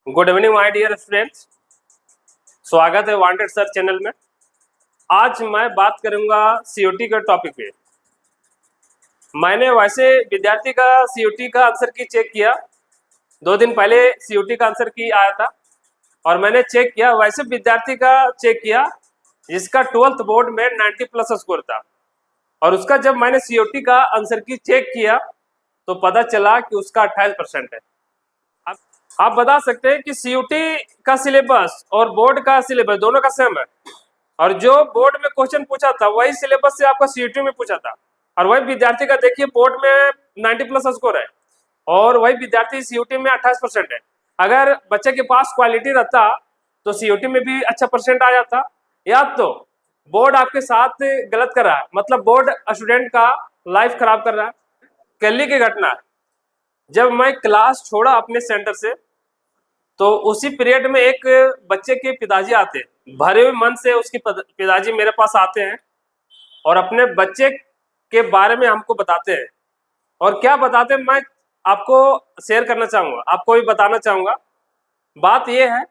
Good evening my dear students. स्वागत है wanted sir channel में। आज मैं बात करूंगा सीओटी के टॉपिक पे। मैंने वैसे विद्यार्थी का सीओटी का आंसर की चेक किया, 2 दिन पहले सीओटी का आंसर की आया था और मैंने चेक किया वैसे विद्यार्थी का चेक किया जिसका 12th बोर्ड में 90 प्लस स्कोर था। और उसका जब मैंने सीओटी का आंसर की चेक किया तो पता चला कि उसका 28% है। आप बता सकते हैं कि सीयूटी का सिलेबस और बोर्ड का सिलेबस दोनों का सेम है, और जो बोर्ड में क्वेश्चन पूछा था वही सिलेबस से आपका सीयूटी में पूछा था, और वही विद्यार्थी का देखिए बोर्ड में 90 प्लस स्कोर है और वही विद्यार्थी सीयूटी में 28% है। अगर बच्चे के पास क्वालिटी रहता तो सीयूटी में भी अच्छा परसेंट आ जाता। या तो बोर्ड आपके साथ गलत कर रहा है, मतलब बोर्ड स्टूडेंट का लाइफ खराब कर रहा है। कल की घटना है, जब मैं क्लास छोड़ा अपने सेंटर से तो उसी पीरियड में एक बच्चे के पिताजी आते हैं, भरे हुए मन से उसके पिताजी मेरे पास आते हैं और अपने बच्चे के बारे में हमको बताते हैं। और क्या बताते हैं मैं आपको शेयर करना चाहूँगा, आपको भी बताना चाहूँगा। बात यह है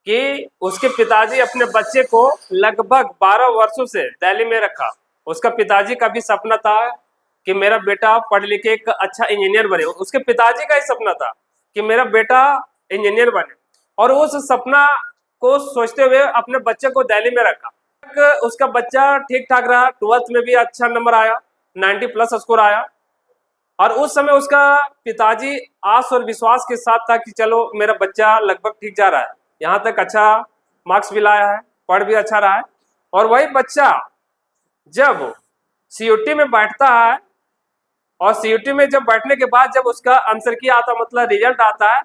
कि उसके पिताजी अपने बच्चे को लगभग 12 वर्षों से दिल्ली में रखा। उसका पिताजी का भी सपना था कि मेरा बेटा पढ़ लिख के एक अच्छा इंजीनियर बने। उसके पिताजी का ही सपना था कि मेरा बेटा इंजीनियर बने, और उस सपना को सोचते हुए अपने बच्चे को दिल्ली में रखा। उसका बच्चा ठीक ठाक रहा, 12th में भी अच्छा नंबर आया, 90 प्लस स्कोर आया। और उस समय उसका पिताजी आस और विश्वास के साथ था कि चलो मेरा बच्चा लगभग ठीक जा रहा है, यहाँ तक अच्छा मार्क्स भी लाया है, पढ़ भी अच्छा रहा है। और वही बच्चा जब सीयूटी में बैठता है और सीयूटी में जब बैठने के बाद जब उसका आंसर की आता, मतलब रिजल्ट आता है,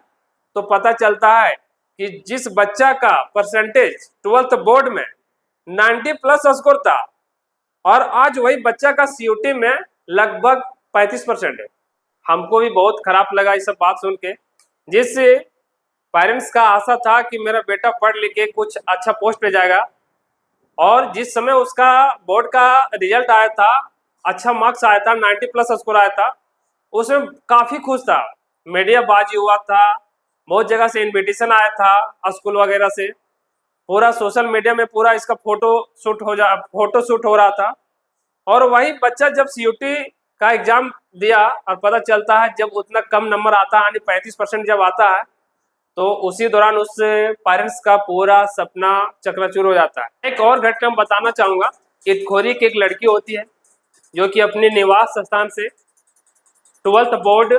तो पता चलता है कि जिस बच्चा का परसेंटेज 12th बोर्ड में 90 प्लस स्कोर था और आज वही बच्चा का सीयूटी में लगभग 35% है। हमको भी बहुत खराब लगा ये सब बात सुन के, जिससे पेरेंट्स का आशा था कि मेरा बेटा पढ़ लिख के कुछ अच्छा पोस्ट पे जाएगा। और जिस समय उसका बोर्ड का रिजल्ट आया था, अच्छा मार्क्स आया था, 90 प्लस स्कोर आया था, उसमें काफ़ी खुश था, मीडिया बाजी हुआ था, बहुत जगह से इनविटेशन आया था स्कूल वगैरह से, पूरा सोशल मीडिया में पूरा इसका फोटो शूट हो रहा था। और वही बच्चा जब सीयूटी का एग्जाम दिया और पता चलता है जब उतना कम नंबर आता है, यानी 35% जब आता है, तो उसी दौरान उस पेरेंट्स का पूरा सपना चकनाचूर हो जाता है। एक और घटना बताना चाहूँगा कि खोरी की एक लड़की होती है जो कि अपने निवास स्थान से 12th बोर्ड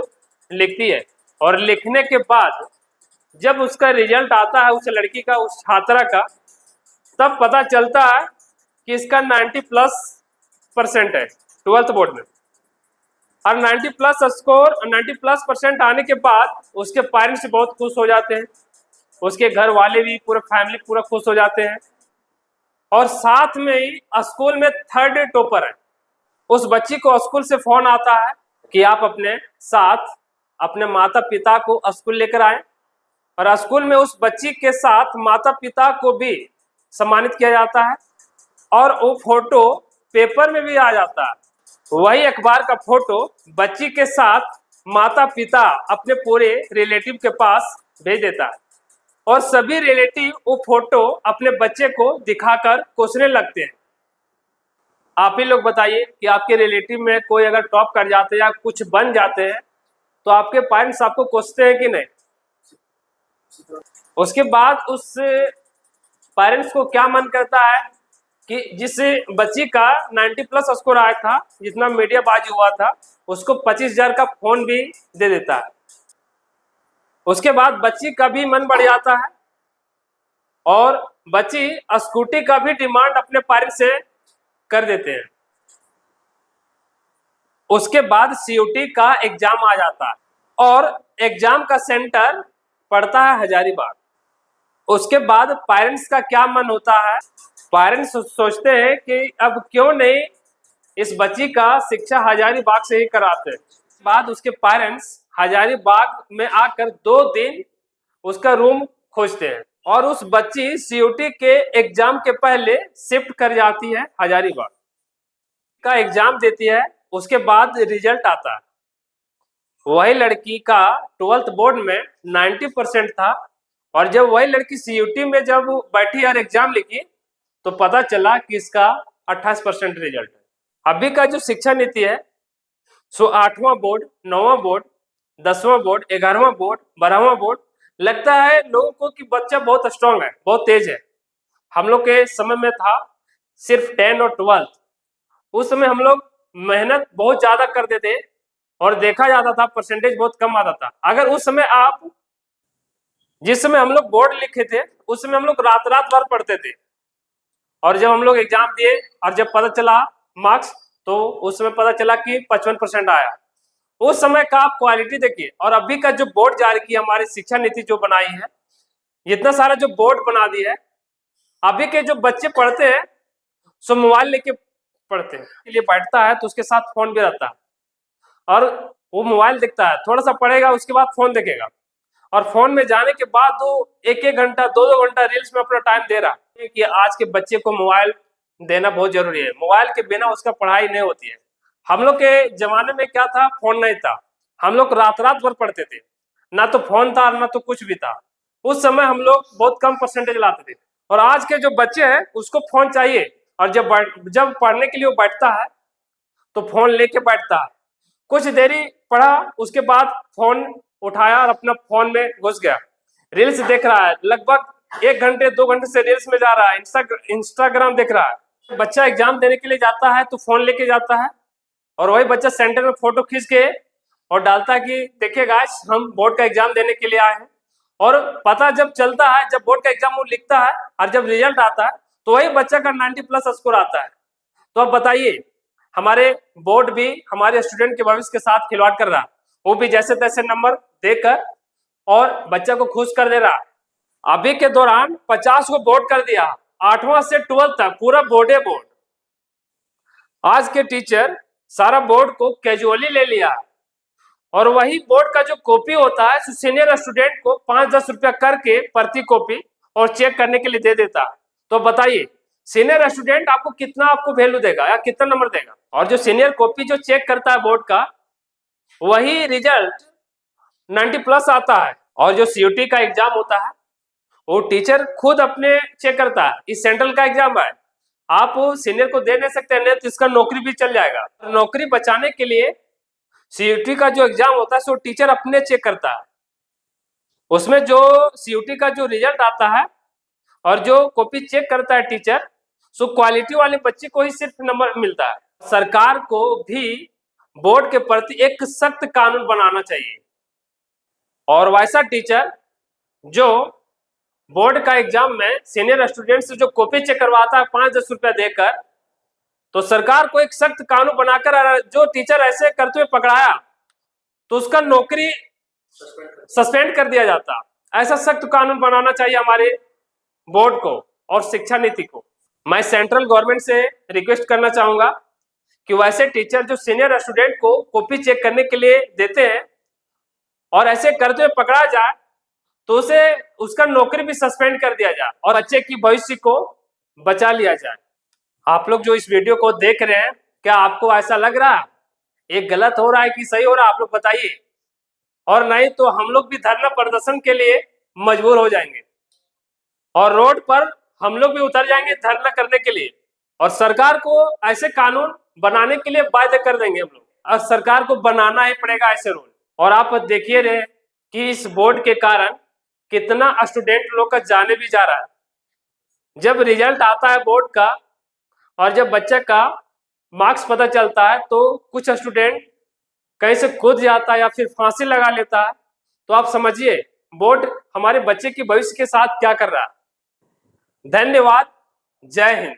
लिखती है, और लिखने के बाद जब उसका रिजल्ट आता है उस लड़की का, उस छात्रा का, तब पता चलता है कि इसका 90 प्लस परसेंट है 12th बोर्ड में। और 90 प्लस स्कोर, 90 प्लस परसेंट आने के बाद उसके पेरेंट्स बहुत खुश हो जाते हैं, उसके घर वाले भी, पूरा फैमिली पूरा खुश हो जाते हैं। और साथ में ही स्कूल में 3rd टॉपर है। उस बच्ची को स्कूल से फोन आता है कि आप अपने साथ अपने माता पिता को स्कूल लेकर आए, और स्कूल में उस बच्ची के साथ माता पिता को भी सम्मानित किया जाता है, और वो फोटो पेपर में भी आ जाता है। वही अखबार का फोटो बच्ची के साथ माता पिता अपने पूरे रिलेटिव के पास भेज देता है, और सभी रिलेटिव वो फोटो अपने बच्चे को दिखाकर कोसने लगते हैं। आप ही लोग बताइए कि आपके रिलेटिव में कोई अगर टॉप कर जाते हैं या कुछ बन जाते हैं तो आपके पेरेंट्स आपको कोसते हैं कि नहीं? उसके बाद उस पेरेंट्स को क्या मन करता है कि जिस बच्ची का 90 प्लस स्कोर आया था, जितना मीडिया बाजी हुआ था, उसको 25,000 का फोन भी दे देता है। उसके बाद बच्ची का भी मन बढ़ जाता है और बच्ची स्कूटी का भी डिमांड अपने पेरेंट्स से कर देते हैं। उसके बाद सीयूटी का एग्जाम आ जाता है और एग्जाम का सेंटर पड़ता है हजारीबाग। उसके बाद पेरेंट्स का क्या मन होता है, पेरेंट्स सोचते हैं कि अब क्यों नहीं इस बच्ची का शिक्षा हजारीबाग से ही कराते हैं। बाद उसके पेरेंट्स हजारीबाग में आकर 2 दिन उसका रूम खोजते हैं, और उस बच्ची सीयूटी के एग्जाम के पहले शिफ्ट कर जाती है हजारीबाग का एग्जाम देती है। उसके बाद रिजल्ट आता है, वही लड़की का 12th बोर्ड में 90% था और जब वही लड़की सीयूटी में जब बैठी और एग्जाम लिखी तो पता चला कि इसका 28% रिजल्ट है। अभी का जो शिक्षा नीति है सो 8वां बोर्ड, 9वां बोर्ड, 10वां बोर्ड, 11वां बोर्ड, 12वां बोर्ड, लगता है लोगों को कि बच्चा बहुत स्ट्रांग है, बहुत तेज है। हम लोग के समय में था सिर्फ 10 और 12। उस समय हम लोग मेहनत बहुत ज्यादा करते थे और देखा जाता था परसेंटेज बहुत कम आता था। अगर उस समय आप जिस समय हम लोग बोर्ड लिखे थे उस समय हम लोग रात रात भर पढ़ते थे और जब हम लोग एग्जाम दिए और जब पता चला मार्क्स तो उस समय पता चला कि 55% आया। उस समय का आप क्वालिटी देखिए और अभी का जो बोर्ड जारी किया, हमारी शिक्षा नीति जो बनाई है, इतना सारा जो बोर्ड बना दी है, अभी के जो बच्चे पढ़ते हैं सो मोबाइल लेके पढ़ते हैं। के लिए बैठता है तो उसके साथ फोन भी रहता है और वो मोबाइल देखता है, थोड़ा सा पढ़ेगा उसके बाद फोन देखेगा और फोन में जाने के बाद वो 1-1 घंटा 2-2 घंटा रील्स में अपना टाइम दे रहा है। कि आज के बच्चे को मोबाइल देना बहुत जरूरी है, मोबाइल के बिना उसका पढ़ाई नहीं होती है। हम लोग के जमाने में क्या था, फोन नहीं था, हम लोग रात रात भर पढ़ते थे, ना तो फोन था ना तो कुछ भी था। उस समय हम लोग बहुत कम परसेंटेज लाते थे और आज के जो बच्चे हैं उसको फोन चाहिए और जब पढ़ने के लिए वो बैठता है तो फोन लेके बैठता है। कुछ देरी पढ़ा उसके बाद फोन उठाया और अपना फोन में घुस गया, रील्स देख रहा है, लगभग 1 घंटे 2 घंटे से रील्स में जा रहा है, इंस्टाग्राम देख रहा है। बच्चा एग्जाम देने के लिए जाता है तो फोन लेके जाता है और वही बच्चा सेंटर में फोटो खींच के और डालता है कि देखिए गाइस हम बोर्ड का एग्जाम देने के लिए आए हैं। और पता जब चलता है, जब बोर्ड का एग्जाम वो लिखता है और जब रिजल्ट आता है तो वही बच्चा का 90+ स्कोर आता है। तो अब बताइए, हमारे बोर्ड भी हमारे स्टूडेंट के भविष्य के साथ खिलवाड़ कर रहा है, वो भी जैसे तैसे नंबर देकर और बच्चा को खुश कर दे रहा है। अभी के दौरान 50 को बोर्ड कर दिया, 8वां से 12 तक पूरा बोर्डे बोर्ड। आज के टीचर सारा बोर्ड को कैजुअली ले लिया और वही बोर्ड का जो कॉपी होता है सीनियर स्टूडेंट को 5-10 रुपया करके प्रति कॉपी और चेक करने के लिए दे देता है। तो बताइए सीनियर स्टूडेंट आपको कितना वैल्यू देगा या कितना नंबर देगा? और जो सीनियर कॉपी जो चेक करता है बोर्ड का, वही रिजल्ट 90+ आता है। और जो सीयूटी का एग्जाम होता है वो टीचर खुद अपने चेक करता है। इस सेंट्रल का एग्जाम है, आप सीनियर को दे नहीं सकते, नहीं तो इसका नौकरी भी चल जाएगा। नौकरी बचाने के लिए सीयूटी का जो एग्जाम होता है सो टीचर अपने चेक करता है। उसमें जो सीयूटी का जो रिजल्ट आता है और जो कॉपी चेक करता है टीचर, सो क्वालिटी वाले बच्चे को ही सिर्फ नंबर मिलता है। सरकार को भी बोर्ड के प्रति एक सख्त कानून बनाना चाहिए और वैसा टीचर जो बोर्ड का एग्जाम में सीनियर स्टूडेंट से जो कॉपी चेक करवाता है 5-10 रुपया देकर, तो सरकार को एक सख्त कानून बनाकर जो टीचर ऐसे करते हुए पकड़ाया तो उसका नौकरी सस्पेंड कर दिया जाता। ऐसा सख्त कानून बनाना चाहिए हमारे बोर्ड को और शिक्षा नीति को। मैं सेंट्रल गवर्नमेंट से रिक्वेस्ट करना चाहूंगा कि वैसे टीचर जो सीनियर स्टूडेंट को कॉपी चेक करने के लिए देते हैं और ऐसे करते हुए पकड़ा जाए तो उसे उसका नौकरी भी सस्पेंड कर दिया जाए और बच्चे की भविष्य को बचा लिया जाए। आप लोग जो इस वीडियो को देख रहे हैं, क्या आपको ऐसा लग रहा है ये गलत हो रहा है कि सही हो रहा है? आप लोग बताइए, और नहीं तो हम लोग भी धरना प्रदर्शन के लिए मजबूर हो जाएंगे और रोड पर हम लोग भी उतर जाएंगे धरना करने के लिए और सरकार को ऐसे कानून बनाने के लिए बाध्य कर देंगे हम लोग। और सरकार को बनाना ही पड़ेगा ऐसे रूल। और आप देखिए रहे कि इस बोर्ड के कारण कितना स्टूडेंट लोग का जाने भी जा रहा है। जब रिजल्ट आता है बोर्ड का और जब बच्चे का मार्क्स पता चलता है तो कुछ स्टूडेंट कहीं से कूद जाता है या फिर फांसी लगा लेता है। तो आप समझिए बोर्ड हमारे बच्चे के भविष्य के साथ क्या कर रहा है। धन्यवाद, जय हिंद।